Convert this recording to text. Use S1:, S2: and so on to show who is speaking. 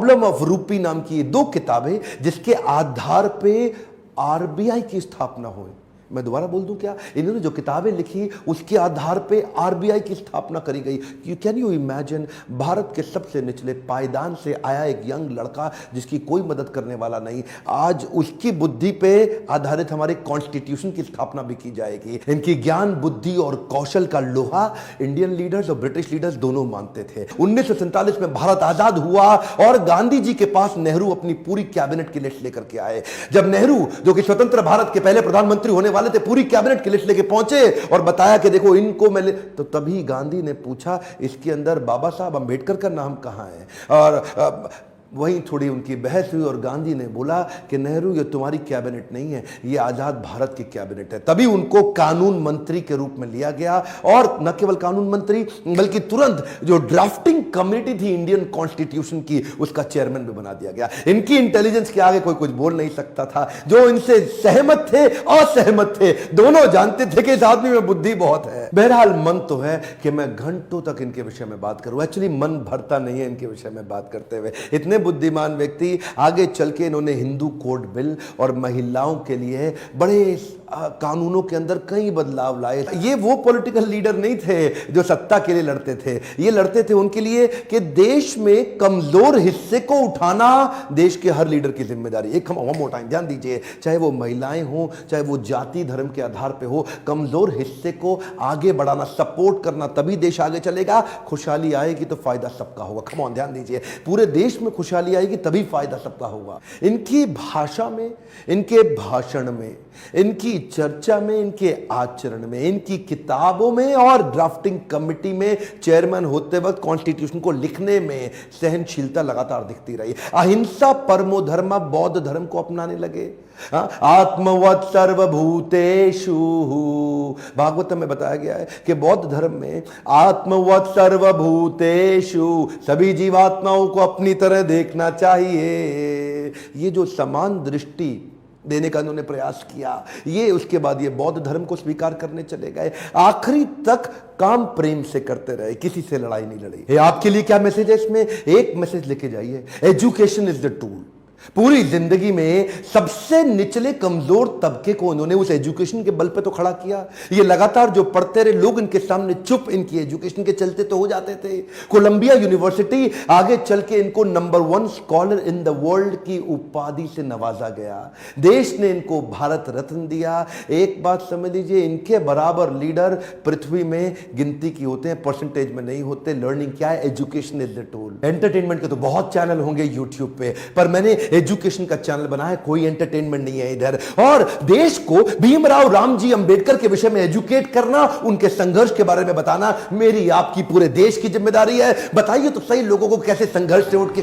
S1: Problem of रूपी नाम की ये दो किताबें जिसके आधार पे आरबीआई की स्थापना हुई। मैं दोबारा बोल दूं क्या, इन्होंने जो किताबें लिखी उसके आधार पे आरबीआई की स्थापना करी गई। कैन यू इमेजिन, भारत के सबसे निचले पायदान से आया एक यंग लड़का जिसकी कोई मदद करने वाला नहीं, आज उसकी बुद्धि पे आधारित हमारे कॉन्स्टिट्यूशन की स्थापना भी की जाएगी। इनकी ज्ञान, बुद्धि और कौशल का लोहा इंडियन लीडर्स और ब्रिटिश लीडर्स दोनों मानते थे। 1947 में भारत आजाद हुआ और गांधी जी के पास नेहरू अपनी पूरी कैबिनेट की लिस्ट लेकर के आए। जब नेहरू, जो कि स्वतंत्र भारत के पहले प्रधानमंत्री होने थे, पूरी कैबिनेट की लिस्ट लेके पहुंचे और बताया कि देखो इनको मैं तो तभी गांधी ने पूछा इसके अंदर बाबा साहब अंबेडकर का नाम कहां है। और वहीं थोड़ी उनकी बहस हुई और गांधी ने बोला कि नेहरू, ये तुम्हारी कैबिनेट नहीं है, ये आजाद भारत की कैबिनेट है। तभी उनको कानून मंत्री के रूप में लिया गया और न केवल कानून मंत्री बल्कि तुरंत जो ड्राफ्टिंग कमेटी थी इंडियन कॉन्स्टिट्यूशन की, उसका चेयरमैन भी बना दिया गया। इनकी इंटेलिजेंस के आगे कोई कुछ बोल नहीं सकता था। जो इनसे सहमत थे, असहमत थे, दोनों जानते थे कि इस आदमी में बुद्धि बहुत है। बहरहाल मन तो है कि मैं घंटों तक इनके विषय में बात करूं, एक्चुअली मन भरता नहीं है इनके विषय में बात करते हुए। इतने बुद्धिमान व्यक्ति, आगे चल के इन्होंने हिंदू कोड बिल और महिलाओं के लिए बड़े कानूनों के अंदर कई बदलाव लाए। ये वो पॉलिटिकल लीडर नहीं थे जो सत्ता के लिए लड़ते थे, ये लड़ते थे उनके लिए कि देश में कमजोर हिस्से को उठाना देश के हर लीडर की जिम्मेदारी। एक हम टाइम ध्यान दीजिए, चाहे वो महिलाएं हो, चाहे वो जाति धर्म के आधार पे हो, कमजोर हिस्से को आगे बढ़ाना, सपोर्ट करना, तभी देश आगे चलेगा। खुशहाली आएगी तो फायदा सबका होगा। कम ऑन, ध्यान दीजिए, पूरे देश में खुशहाली आएगी तभी फायदा सबका होगा। इनकी भाषा में, इनके भाषण में, इनकी चर्चा में, इनके आचरण में, इनकी किताबों में और ड्राफ्टिंग कमेटी में चेयरमैन होते वक्त कॉन्स्टिट्यूशन को लिखने में सहनशीलता लगातार दिखती रही। अहिंसा परमो धर्म, बौद्ध धर्म को अपनाने लगे। आत्मवत् सर्वभूतेषु, भागवत में बताया गया है कि बौद्ध धर्म में आत्मवत् सर्वभूतेषु, सभी जीवात्माओं को अपनी तरह देखना चाहिए। ये जो समान दृष्टि देने का उन्होंने प्रयास किया, ये उसके बाद ये बौद्ध धर्म को स्वीकार करने चले गए। आखिरी तक काम प्रेम से करते रहे, किसी से लड़ाई नहीं लड़ी। आपके लिए क्या मैसेज है इसमें? एक मैसेज लेके जाइए, एजुकेशन इज द टूल। पूरी जिंदगी में सबसे निचले कमजोर तबके को उन्होंने उस एजुकेशन के बल पे तो खड़ा किया। ये लगातार जो पढ़ते रहे लोग, इनके सामने चुप, इनकी एजुकेशन के चलते तो हो जाते थे। कोलंबिया यूनिवर्सिटी, आगे चल के इनको number 1 scholar in the world की उपाधि से नवाजा गया। देश ने इनको भारत रत्न दिया। एक बात समझ लीजिए, इनके बराबर लीडर पृथ्वी में गिनती की होते हैं, परसेंटेज में नहीं होते। लर्निंग क्या है? Education is the tool. Entertainment के तो बहुत चैनल होंगे यूट्यूब पे, पर मैंने एजुकेशन का चैनल बना है, कोई एंटरटेनमेंट नहीं है इधर। और देश को भीमराव रामजी अंबेडकर के विषय में एजुकेट करना, उनके संघर्ष के बारे में बताना मेरी आपकी पूरे देश की जिम्मेदारी है। बताइए तो सही लोगों को कैसे संघर्ष से उठ के